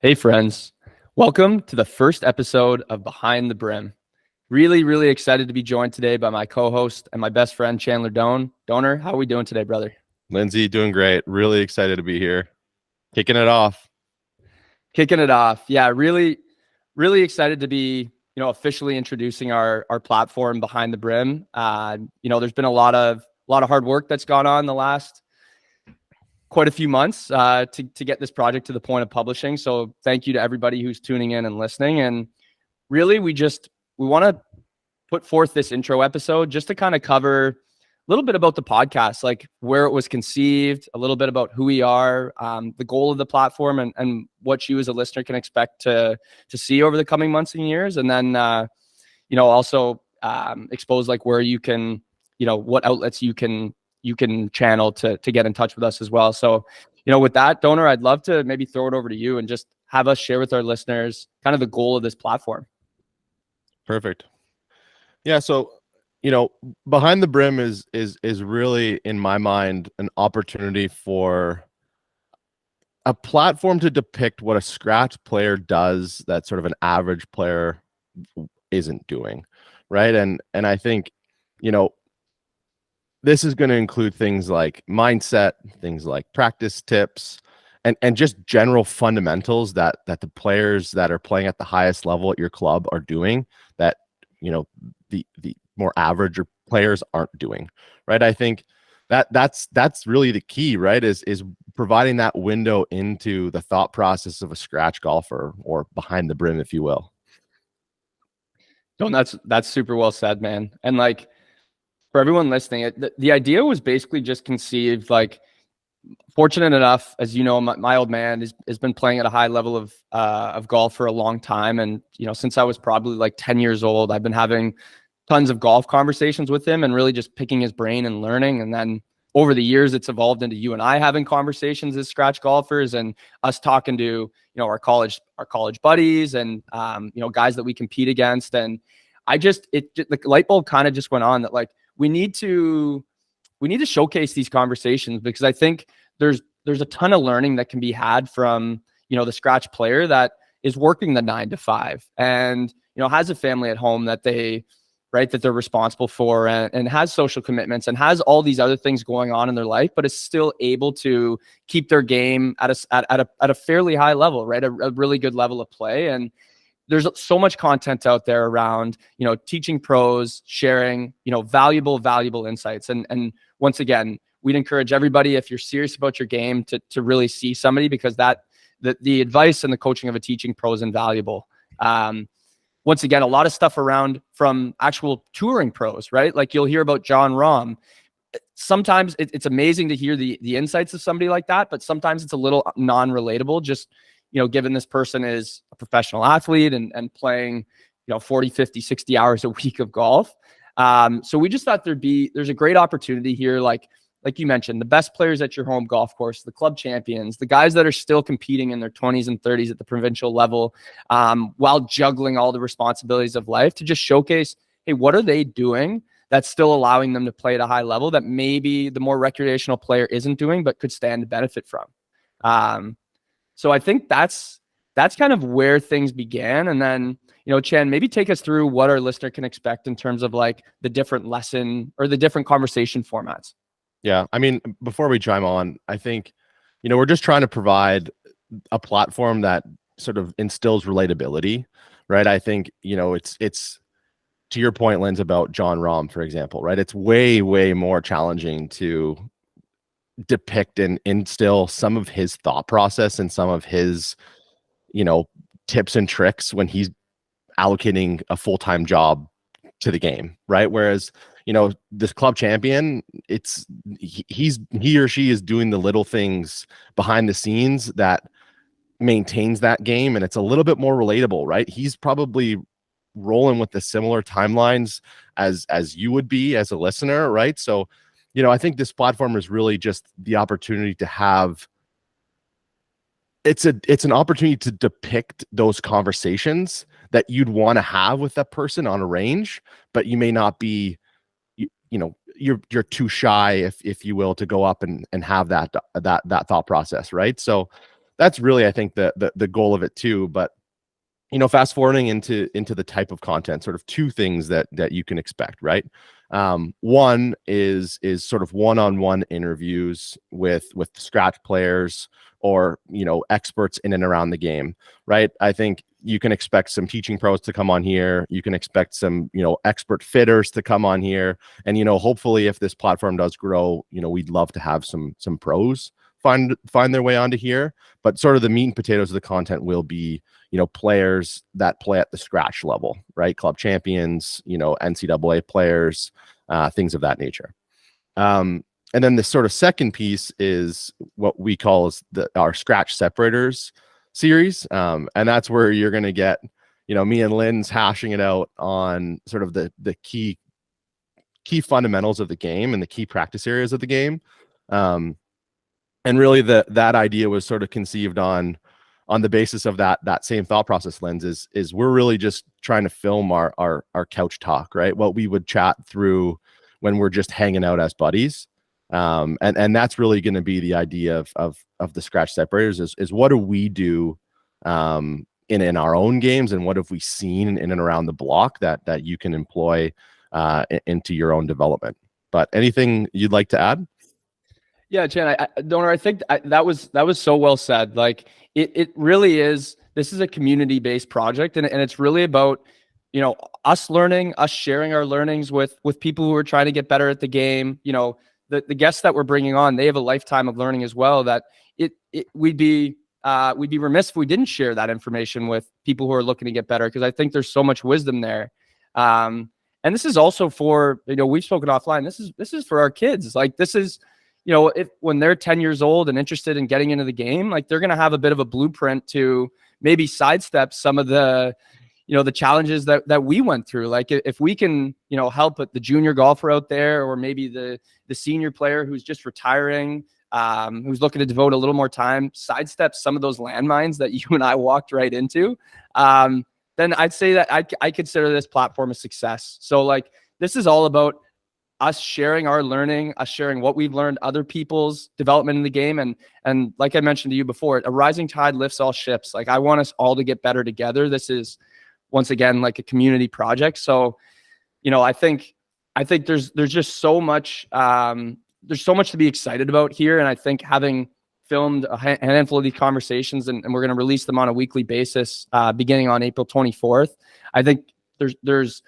Hey, friends. Welcome to the first episode of Behind the Brim. Really excited to be joined today by my co-host and my best friend, Chandler Doan. Donor, how are we doing today, brother? Lindsay, doing great. Really excited to be here. Kicking it off. Kicking it off. Yeah, really excited to be, officially introducing our platform Behind the Brim. There's been a lot of hard work that's gone on the last quite a few months to get this project to the point of publishing. So thank you to everybody who's tuning in and listening. And really, we want to put forth this intro episode just to kind of cover a little bit about the podcast, like where it was conceived, a little bit about who we are, the goal of the platform, and what you as a listener can expect to see over the coming months and years. And then, also expose like where you can, what outlets you can channel to get in touch with us as well. So, with that, Donor, I'd love to maybe throw it over to you and just have us share with our listeners kind of the goal of this platform. Perfect. Yeah. So, Behind the Brim is really, in my mind, an opportunity for a platform to depict what a scratch player does that sort of an average player isn't doing. Right. And I think, this is going to include things like mindset, things like practice tips, and just general fundamentals that the players that are playing at the highest level at your club are doing that, the more average players aren't doing. Right. I think that's really the key, right? Is providing that window into the thought process of a scratch golfer, or behind the brim, if you will. Don, that's super well said, man. And like, for everyone listening, the idea was basically just conceived like, fortunate enough, as you know, my old man has been playing at a high level of golf for a long time. And, since I was probably like 10 years old, I've been having tons of golf conversations with him and really just picking his brain and learning. And then over the years, it's evolved into you and I having conversations as scratch golfers, and us talking to, our college buddies and, guys that we compete against. And the light bulb kind of just went on that, like, we need to showcase these conversations, because I think there's a ton of learning that can be had from, the scratch player that is working the 9 to 5 and, has a family at home that they're responsible for, and has social commitments and has all these other things going on in their life, but is still able to keep their game at a fairly high level, right? A really good level of play. And there's so much content out there around, teaching pros, sharing, valuable insights. And once again, we'd encourage everybody, if you're serious about your game, to really see somebody, because the advice and the coaching of a teaching pro is invaluable. Once again, a lot of stuff around from actual touring pros, right? Like, you'll hear about John Rahm. Sometimes it's amazing to hear the insights of somebody like that, but sometimes it's a little non-relatable, just, given this person is a professional athlete and playing, 40, 50, 60 hours a week of golf. So we just thought there's a great opportunity here. Like you mentioned, the best players at your home golf course, the club champions, the guys that are still competing in their 20s and 30s at the provincial level, while juggling all the responsibilities of life, to just showcase, hey, what are they doing that's still allowing them to play at a high level that maybe the more recreational player isn't doing, but could stand to benefit from. So I think that's kind of where things began. And then, Chan, maybe take us through what our listener can expect in terms of like the different lesson or the different conversation formats. Yeah. I mean, before we chime on, I think, we're just trying to provide a platform that sort of instills relatability, right? I think, it's to your point, Linz, about John Rahm, for example, right? It's way more challenging to depict and instill some of his thought process and some of his, tips and tricks when he's allocating a full-time job to the game, right? Whereas, this club champion, he or she is doing the little things behind the scenes that maintains that game, and it's a little bit more relatable, right? He's probably rolling with the similar timelines as you would be as a listener, right? So, I think this platform is really just the opportunity to have it's an opportunity to depict those conversations that you'd want to have with that person on a range, but you may not be, you're too shy, if you will, to go up and have that thought process, right? So that's really, I think, the goal of it too. But fast forwarding into the type of content, sort of two things that you can expect, right? One is sort of one-on-one interviews with scratch players or experts in and around the game, right? I think you can expect some teaching pros to come on here. You can expect some expert fitters to come on here, and hopefully, if this platform does grow, we'd love to have some pros find their way onto here. But sort of the meat and potatoes of the content will be players that play at the scratch level, right? Club champions, NCAA players, things of that nature. And then the sort of second piece is what we call our scratch separators series. And that's where you're going to get, me and Lynn's hashing it out on sort of the key fundamentals of the game and the key practice areas of the game. And really that idea was sort of conceived on the basis of that same thought process lens is we're really just trying to film our couch talk, right? What we would chat through when we're just hanging out as buddies. And that's really going to be the idea of the scratch separators is what do we do in our own games, and what have we seen in and around the block that you can employ into your own development. But anything you'd like to add? Yeah, Chan, Donor, I think that was so well said. Like it really is. This is a community-based project, and it's really about us learning, us sharing our learnings with people who are trying to get better at the game. The guests that we're bringing on, they have a lifetime of learning as well. That we'd be remiss if we didn't share that information with people who are looking to get better, because I think there's so much wisdom there. And this is also for we've spoken offline. This is for our kids. Like this is. If when they're 10 years old and interested in getting into the game, like they're going to have a bit of a blueprint to maybe sidestep some of the, the challenges that we went through. Like if we can, help the junior golfer out there, or maybe the senior player who's just retiring, who's looking to devote a little more time, sidestep some of those landmines that you and I walked right into, then I'd say that I consider this platform a success. So like, this is all about us sharing our learning, us sharing what we've learned, other people's development in the game. And like I mentioned to you before, a rising tide lifts all ships. Like I want us all to get better together. This is once again, like a community project. So, I think there's just so much, there's so much to be excited about here. And I think having filmed a handful of these conversations and we're going to release them on a weekly basis, beginning on April 24th. I think there's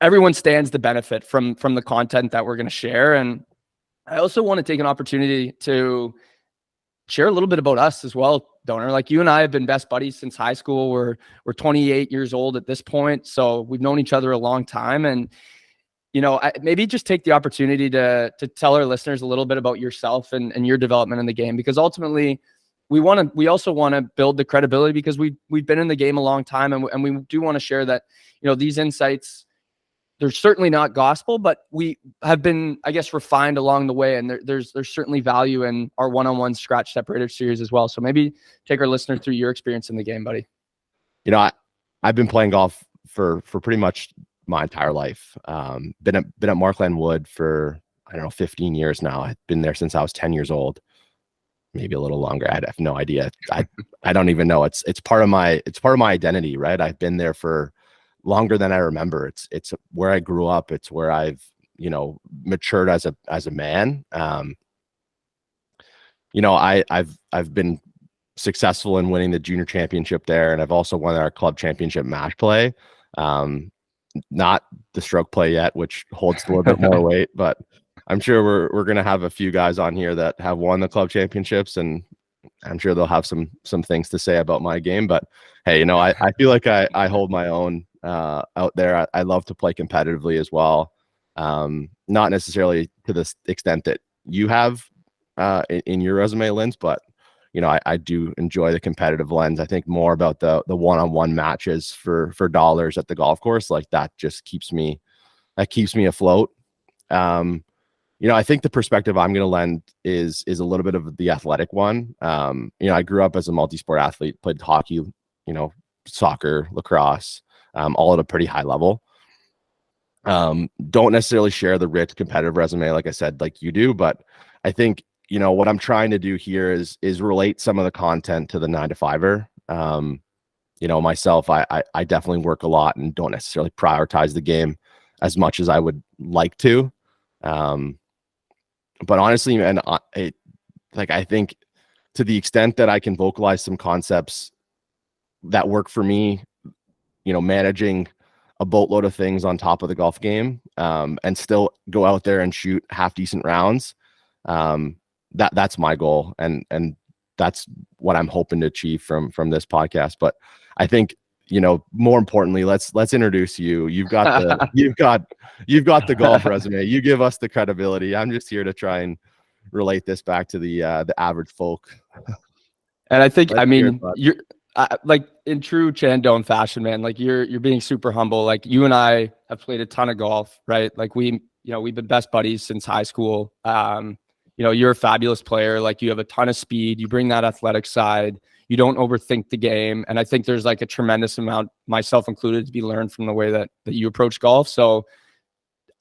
everyone stands to benefit from the content that we're going to share. And I also want to take an opportunity to share a little bit about us as well, Donor. Like you and I have been best buddies since high school. We're 28 years old at this point. So we've known each other a long time. And, maybe just take the opportunity to tell our listeners a little bit about yourself and your development in the game, because ultimately we also want to build the credibility, because we've been in the game a long time. And we do want to share that, these insights, they're certainly not gospel, but we have been, I guess, refined along the way. And there's certainly value in our one-on-one scratch separator series as well. So maybe take our listener through your experience in the game, buddy. I've been playing golf for pretty much my entire life. Been at Markland Wood for, 15 years now. I've been there since I was 10 years old, maybe a little longer. I have no idea. I don't even know. It's part of my identity, right? I've been there for longer than I remember. It's where I grew up. It's where I've, matured as a man. I've been successful in winning the junior championship there. And I've also won our club championship match play. Not the stroke play yet, which holds a little bit more weight, but I'm sure we're going to have a few guys on here that have won the club championships, and I'm sure they'll have some things to say about my game. But hey, I feel like I hold my own out there. I love to play competitively as well. Not necessarily to the extent that you have in your resume, Linz, but I do enjoy the competitive lens. I think more about the one-on-one matches for dollars at the golf course. Like that just keeps me afloat. I think the perspective I'm going to lend is a little bit of the athletic one. I grew up as a multi-sport athlete, played hockey, soccer, lacrosse, all at a pretty high level. Don't necessarily share the rich competitive resume, like I said, like you do, but I think what I'm trying to do here is relate some of the content to the 9-to-5er. Myself, I definitely work a lot and don't necessarily prioritize the game as much as I would like to. But honestly, and I think to the extent that I can vocalize some concepts that work for me, managing a boatload of things on top of the golf game, and still go out there and shoot half decent rounds. That's my goal. And that's what I'm hoping to achieve from this podcast. But I think, more importantly, let's introduce you. You've got the, you've got the golf resume. You give us the credibility. I'm just here to try and relate this back to the average folk. And I think, you're like in true Chandon fashion, man, like you're being super humble. Like you and I have played a ton of golf, right? Like we've been best buddies since high school. You're a fabulous player. Like you have a ton of speed. You bring that athletic side. You don't overthink the game. And I think there's like a tremendous amount, myself included, to be learned from the way that you approach golf. So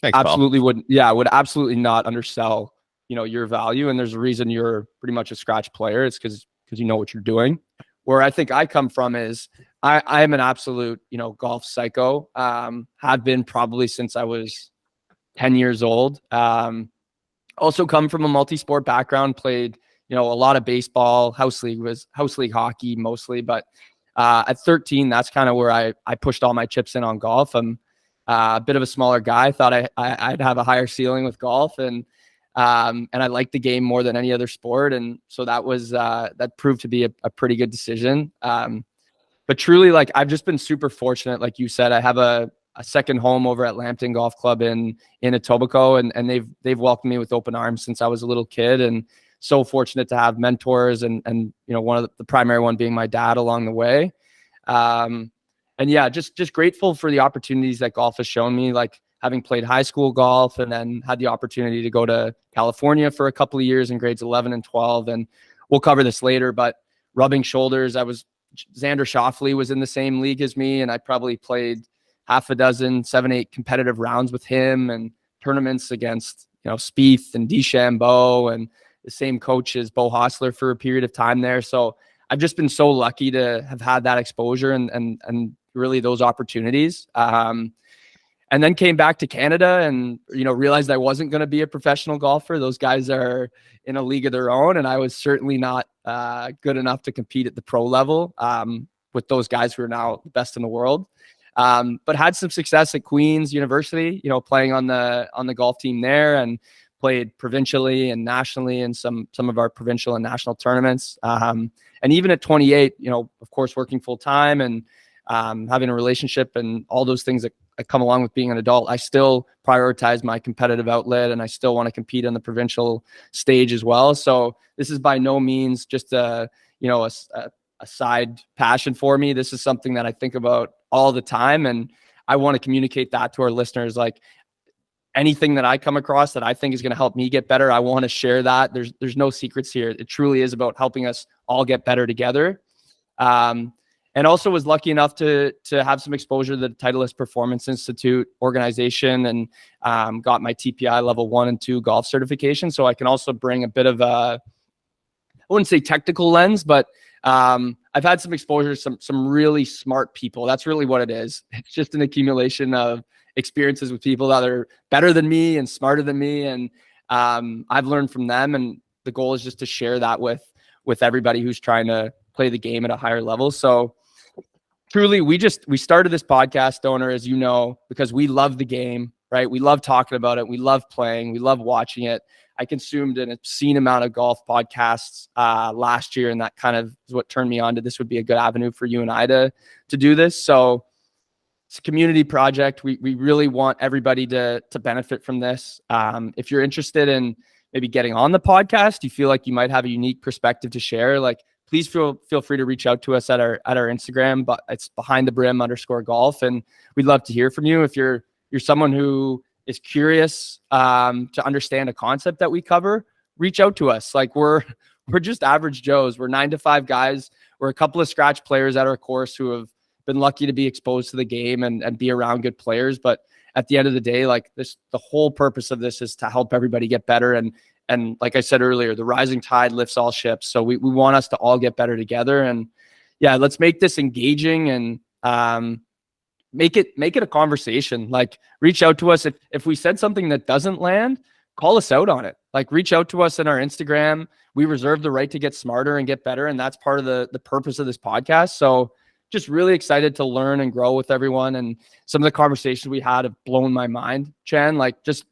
thanks, absolutely would absolutely not undersell, your value. And there's a reason you're pretty much a scratch player. It's because you know what you're doing. Where I think I come from is I am an absolute, golf psycho. Have been probably since I was 10 years old. Also come from a multi-sport background, played, a lot of baseball, house league hockey mostly. But at 13, that's kind of where I pushed all my chips in on golf. I'm a bit of a smaller guy. Thought I'd have a higher ceiling with golf, and I liked the game more than any other sport. And so that proved to be a pretty good decision. But truly, like, I've just been super fortunate. Like you said, I have a second home over at Lambton Golf Club in Etobicoke, and they've welcomed me with open arms since I was a little kid, and so fortunate to have mentors and one of the primary one being my dad along the way. And yeah, just grateful for the opportunities that golf has shown me, like having played high school golf and then had the opportunity to go to California for a couple of years in grades 11 and 12. And we'll cover this later, but rubbing shoulders, Xander Schauffele was in the same league as me, and I probably played half a dozen, 7-8 competitive rounds with him and tournaments against, Spieth and DeChambeau and the same coach as Bo Hostler for a period of time there. So I've just been so lucky to have had that exposure and really those opportunities. And then came back to Canada and, realized I wasn't going to be a professional golfer. Those guys are in a league of their own. And I was certainly not good enough to compete at the pro level with those guys who are now the best in the world. But had some success at Queen's University, playing on the golf team there, and played provincially and nationally in some of our provincial and national tournaments. And even at 28, of course, working full time and having a relationship and all those things that come along with being an adult, I still prioritize my competitive outlet, and I still want to compete on the provincial stage as well. So this is by no means just a side passion for me. This is something that I think about all the time, and I want to communicate that to our listeners. Like, anything that I come across that I think is going to help me get better, I want to share that. There's no secrets here. It truly is about helping us all get better together. And also was lucky enough to have some exposure to the Titleist Performance Institute organization, and got my TPI level 1 and 2 golf certification. So I can also bring a bit of I wouldn't say technical lens, but I've had some exposure to some really smart people. That's really what it is. It's just an accumulation of experiences with people that are better than me and smarter than me. And I've learned from them. And the goal is just to share that with everybody who's trying to play the game at a higher level. So truly, we started this podcast, Donor, as you know, because we love the game, right? We love talking about it. We love playing. We love watching it. I consumed an obscene amount of golf podcasts last year, and that kind of is what turned me on to this would be a good avenue for you and I to do this. So it's a community project. We really want everybody to benefit from this. If you're interested in maybe getting on the podcast, you feel like you might have a unique perspective to share, like, please feel free to reach out to us at our Instagram, but it's _golf. And we'd love to hear from you. If you're someone who is curious to understand a concept that we cover, reach out to us. Like, we're just average Joes. We're 9-to-5 guys. We're a couple of scratch players at our course who have been lucky to be exposed to the game and be around good players. But at the end of the day, like, the whole purpose of this is to help everybody get better. And And like I said earlier, the rising tide lifts all ships. So we want us to all get better together. And yeah, let's make this engaging and make it a conversation. Like, reach out to us. If we said something that doesn't land, call us out on it. Like, reach out to us in our Instagram. We reserve the right to get smarter and get better. And that's part of the purpose of this podcast. So just really excited to learn and grow with everyone. And some of the conversations we had have blown my mind, Chan. Like, just,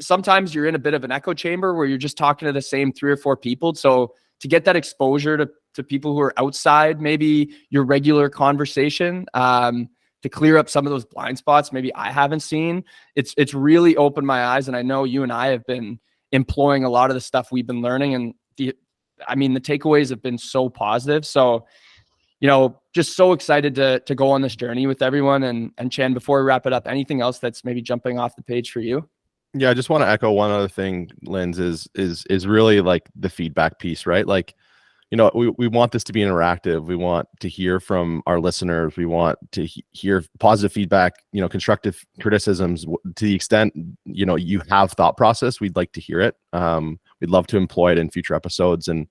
sometimes you're in a bit of an echo chamber where you're just talking to the same 3 or 4 people. So to get that exposure to people who are outside maybe your regular conversation, to clear up some of those blind spots maybe I haven't seen, it's really opened my eyes. And I know you and I have been employing a lot of the stuff we've been learning, and the takeaways have been so positive. So just so excited to go on this journey with everyone. And Chan, before we wrap it up, anything else that's maybe jumping off the page for you? Yeah, I just want to echo one other thing, Linz, is really like the feedback piece, right? Like, we want this to be interactive. We want to hear from our listeners. We want to hear positive feedback, constructive criticisms. To the extent, you have thought process, we'd like to hear it. We'd love to employ it in future episodes. And,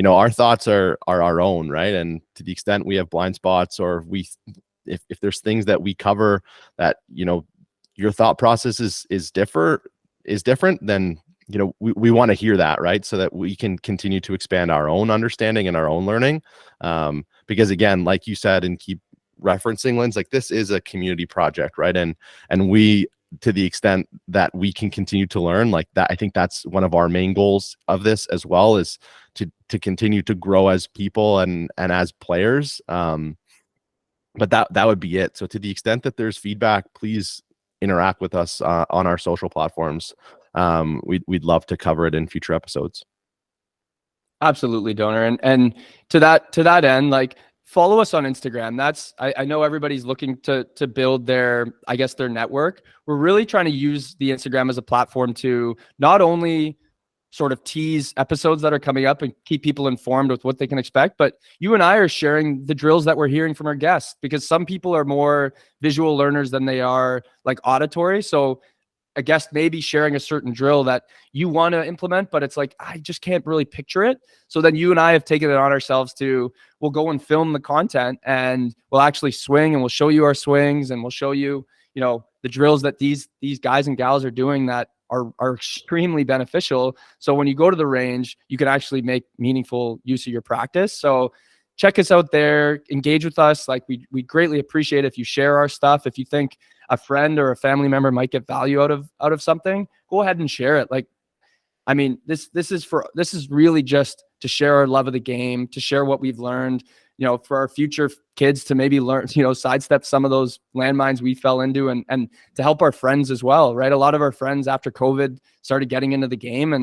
our thoughts are our own, right? And to the extent we have blind spots, or if there's things that we cover that, your thought process is different, then we want to hear that, right? So that we can continue to expand our own understanding and our own learning. Because again, like you said, and keep referencing, Linz, like, this is a community project, right? And we, to the extent that we can continue to learn, like that, I think that's one of our main goals of this as well, is to continue to grow as people and as players. But that would be it. So to the extent that there's feedback, please interact with us on our social platforms. We'd love to cover it in future episodes. Absolutely, Donor. And to that end, like, follow us on Instagram. That's, I know everybody's looking to build their network. We're really trying to use the Instagram as a platform to not only sort of tease episodes that are coming up and keep people informed with what they can expect, but you and I are sharing the drills that we're hearing from our guests, because some people are more visual learners than they are like auditory. So a guest may be sharing a certain drill that you want to implement, but it's like, I just can't really picture it. So then you and I have taken it on ourselves we'll go and film the content, and we'll actually swing, and we'll show you our swings, and we'll show you, the drills that these guys and gals are doing that are extremely beneficial. So when you go to the range, you can actually make meaningful use of your practice. So check us out there, engage with us. Like, we greatly appreciate it if you share our stuff. If you think a friend or a family member might get value out of something, go ahead and share it. Like, this is really just to share our love of the game, to share what we've learned, for our future kids to maybe learn, sidestep some of those landmines we fell into, and to help our friends as well, right? A lot of our friends after COVID started getting into the game.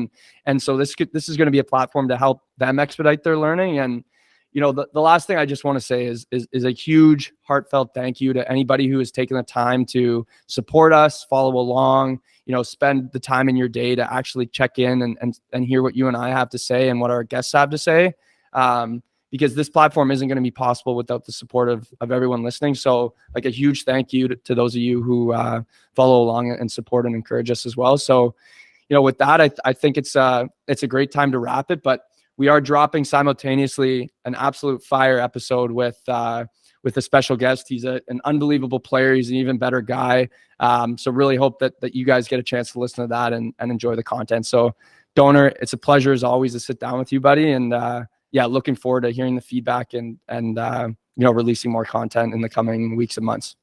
And so this is going to be a platform to help them expedite their learning. And, the last thing I just want to say is a huge heartfelt thank you to anybody who has taken the time to support us, follow along, spend the time in your day to actually check in and hear what you and I have to say and what our guests have to say. Because this platform isn't going to be possible without the support of everyone listening. So, like, a huge thank you to those of you who follow along and support and encourage us as well. So, with that, I think it's a great time to wrap it, but we are dropping simultaneously an absolute fire episode with a special guest. He's an unbelievable player. He's an even better guy. So really hope that you guys get a chance to listen to that and enjoy the content. So, Donor, it's a pleasure as always to sit down with you, buddy. And looking forward to hearing the feedback and releasing more content in the coming weeks and months.